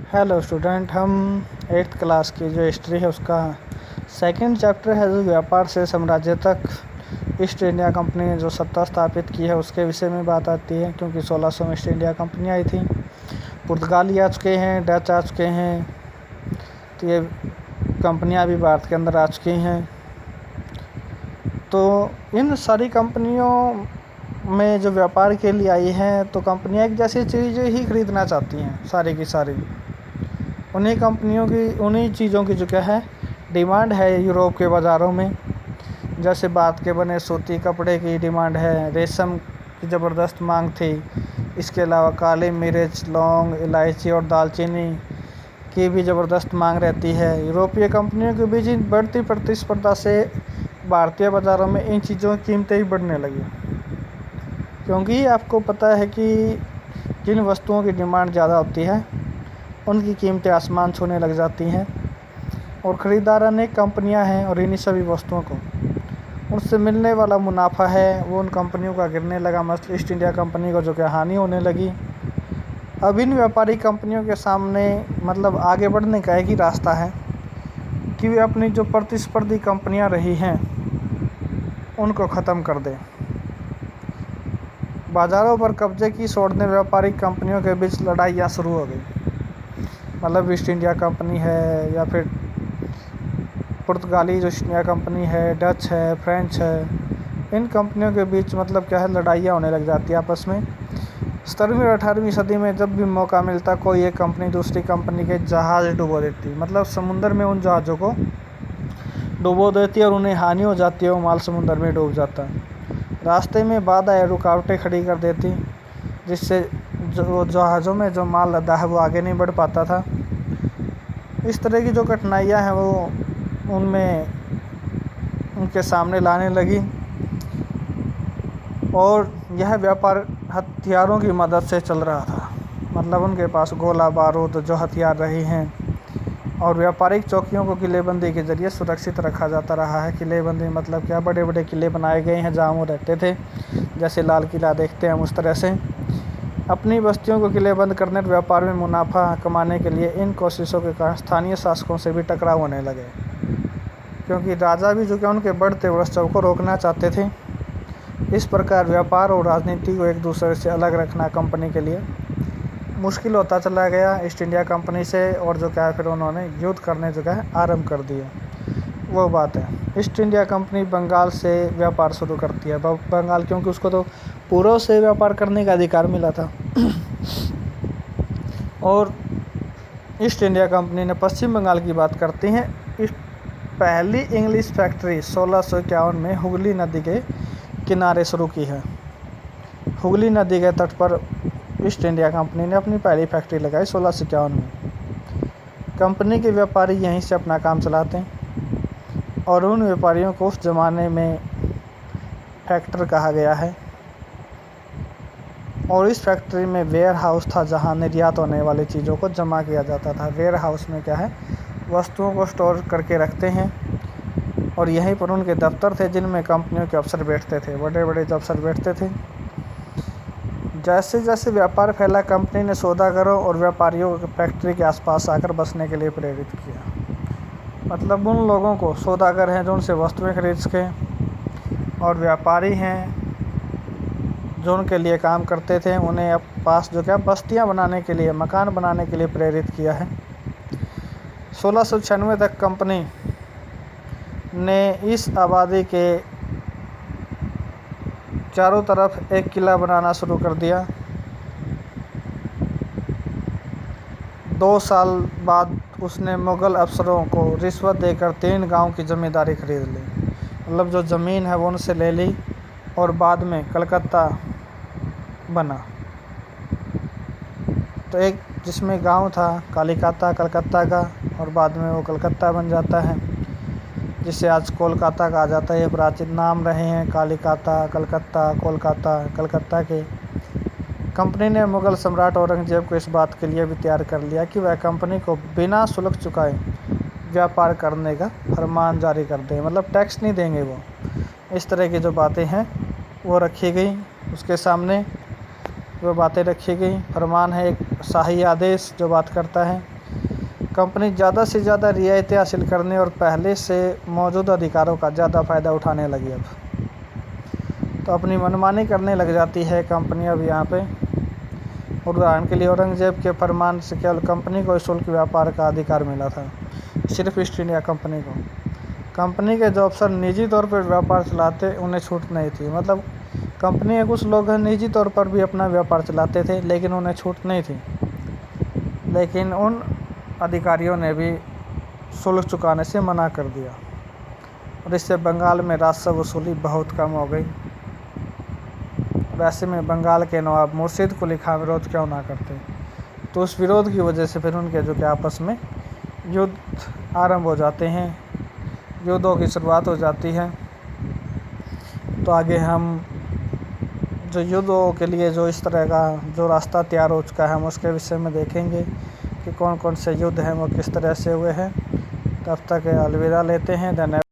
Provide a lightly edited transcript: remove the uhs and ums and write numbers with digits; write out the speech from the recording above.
Hello student, हम 8th class की जो हिस्ट्री है उसका सेकंड चैप्टर है जो व्यापार से साम्राज्य तक ईस्ट इंडिया कंपनी ने जो सत्ता स्थापित की है उसके विषय में बात आती है। क्योंकि 1600 में ईस्ट इंडिया कंपनी आई थी। पुर्तगाली आ चुके हैं, डच आ चुके हैं, तो ये कंपनियां भी भारत के अंदर आ चुकी हैं। तो इन सारी कंपनियों में जो व्यापार के लिए आई हैं तो कंपनियां एक जैसी चीज़ें ही खरीदना चाहती हैं, सारी की सारी। उन्हीं चीज़ों की जो क्या है डिमांड है यूरोप के बाज़ारों में। जैसे बात के बने सूती कपड़े की डिमांड है, रेशम की ज़बरदस्त मांग थी। इसके अलावा काली मिर्च, लौंग, इलायची और दालचीनी की भी ज़बरदस्त मांग रहती है। यूरोपीय कंपनियों के बीच इन बढ़ती प्रतिस्पर्धा से भारतीय बाज़ारों में इन चीज़ों की कीमतें भी बढ़ने लगी। क्योंकि आपको पता है कि जिन वस्तुओं की डिमांड ज़्यादा होती है उनकी कीमतें आसमान छूने लग जाती हैं और ख़रीदार अनेक कंपनियां हैं और इन्हीं सभी वस्तुओं को उनसे मिलने वाला मुनाफा है वो उन कंपनियों का गिरने लगा। मसलन ईस्ट इंडिया कंपनी को जो कि हानि होने लगी। अब इन व्यापारी कंपनियों के सामने मतलब आगे बढ़ने का एक ही रास्ता है कि वे अपनी जो प्रतिस्पर्धी कंपनियां रही हैं उनको ख़त्म कर दें। बाज़ारों पर कब्जे की छोड़ने व्यापारिक कंपनियों के बीच लड़ाइयाँ शुरू हो गई। मतलब ईस्ट इंडिया कंपनी है या फिर पुर्तगाली जो ईस्ट इंडिया कंपनी है, डच है, फ्रेंच है, इन कंपनियों के बीच मतलब क्या है लड़ाइयाँ होने लग जाती है आपस में। 17वीं और 18वीं सदी में जब भी मौका मिलता कोई एक कंपनी दूसरी कंपनी के जहाज़ डुबो देती, मतलब समुद्र में उन जहाज़ों को डुबो देती और उन्हें हानि हो जाती है, वो माल समुद्र में डूब जाता। रास्ते में बाधा या रुकावटें खड़ी कर देती जिससे जो जहाज़ों में जो माल लदा है वो आगे नहीं बढ़ पाता था। इस तरह की जो कठिनाइयाँ हैं वो उनके सामने लाने लगी और यह व्यापार हथियारों की मदद से चल रहा था। मतलब उनके पास गोला बारूद जो हथियार रहे हैं और व्यापारिक चौकियों को किलेबंदी के ज़रिए सुरक्षित रखा जाता रहा है। किलेबंदी मतलब क्या, बड़े बड़े किले बनाए गए हैं जहाँ वो रहते थे, जैसे लाल किला देखते हैं उस तरह से। अपनी बस्तियों को किलेबंद करने और व्यापार में मुनाफा कमाने के लिए इन कोशिशों के कारण स्थानीय शासकों से भी टकराव होने लगे। क्योंकि राजा भी जो कि उनके बढ़ते वर्चस्व को रोकना चाहते थे। इस प्रकार व्यापार और राजनीति को एक दूसरे से अलग रखना कंपनी के लिए मुश्किल होता चला गया ईस्ट इंडिया कंपनी से। और जो क्या है फिर उन्होंने युद्ध करने जो है आरंभ कर दिए। वो बात है, ईस्ट इंडिया कंपनी बंगाल से व्यापार शुरू करती है। बंगाल क्योंकि उसको तो पूर्व से व्यापार करने का अधिकार मिला था। और ईस्ट इंडिया कंपनी ने पश्चिम बंगाल की बात करती हैं। इस पहली इंग्लिश फैक्ट्री 1651 में हुगली नदी के किनारे शुरू की है। हुगली नदी के तट पर ईस्ट इंडिया कंपनी ने अपनी पहली फैक्ट्री लगाई 1651 में। कंपनी के व्यापारी यहीं से अपना काम चलाते हैं और उन व्यापारियों को उस ज़माने में फैक्टर कहा गया है। और इस फैक्ट्री में वेयर हाउस था जहां निर्यात होने वाली चीज़ों को जमा किया जाता था। वेयर हाउस में क्या है, वस्तुओं को स्टोर करके रखते हैं और यहीं पर उनके दफ्तर थे जिनमें कंपनियों के अफसर बैठते थे, बड़े बड़े अफसर बैठते थे। जैसे जैसे व्यापार फैला कंपनी ने सौदागरों और व्यापारियों को फैक्ट्री के आसपास आकर बसने के लिए प्रेरित किया। मतलब उन लोगों को, सौदागर हैं जो उनसे वस्तुएं खरीद सकें और व्यापारी हैं जो उनके लिए काम करते थे, उन्हें अब पास जो क्या बस्तियां बनाने के लिए, मकान बनाने के लिए प्रेरित किया है। 1696 तक कंपनी ने इस आबादी के चारों तरफ एक किला बनाना शुरू कर दिया। 2 साल बाद उसने मुग़ल अफसरों को रिश्वत देकर 3 गांव की ज़मींदारी खरीद ली। मतलब जो ज़मीन है वो उनसे ले ली और बाद में कलकत्ता बना। तो एक जिसमें गांव था कालिकाता कलकत्ता का, और बाद में वो कलकत्ता बन जाता है जिसे आज कोलकाता कहा जाता है। ये प्राचीन नाम रहे हैं कालिकाता, कलकत्ता, कोलकाता, कलकत्ता के। कंपनी ने मुग़ल सम्राट औरंगजेब को इस बात के लिए भी तैयार कर लिया कि वह कंपनी को बिना शुल्क चुकाए व्यापार करने का फरमान जारी कर दे, मतलब टैक्स नहीं देंगे वो। इस तरह की जो बातें हैं वो रखी गई उसके सामने, वो बातें रखी गई। फरमान है एक शाही आदेश जो बात करता है कंपनी ज़्यादा से ज़्यादा रियायतें हासिल करने और पहले से मौजूद अधिकारों का ज़्यादा फ़ायदा उठाने लगी अब। तो अपनी मनमानी करने लग जाती है कंपनी अब यहाँ पे। उदाहरण के लिए औरंगजेब के फरमान से केवल कंपनी को शुल्क व्यापार का अधिकार मिला था, सिर्फ ईस्ट इंडिया कंपनी को। कंपनी के जो अफसर निजी तौर पर व्यापार चलाते उन्हें छूट नहीं थी। मतलब कंपनी के कुछ लोग निजी तौर पर भी अपना व्यापार चलाते थे लेकिन उन्हें छूट नहीं थी। लेकिन उन अधिकारियों ने भी शुल्क चुकाने से मना कर दिया और इससे बंगाल में राजस्व वसूली बहुत कम हो गई। वैसे में बंगाल के नवाब मुर्शिद कुली खां विरोध क्यों ना करते, तो उस विरोध की वजह से फिर उनके जो कि आपस में युद्ध आरंभ हो जाते हैं, युद्धों की शुरुआत हो जाती है। तो आगे हम जो युद्धों के लिए जो इस तरह का जो रास्ता तैयार हो चुका है हम उसके विषय में देखेंगे कि कौन कौन से युद्ध हैं वो किस तरह से हुए हैं। तब तक अलविदा लेते हैं। धन्यवाद।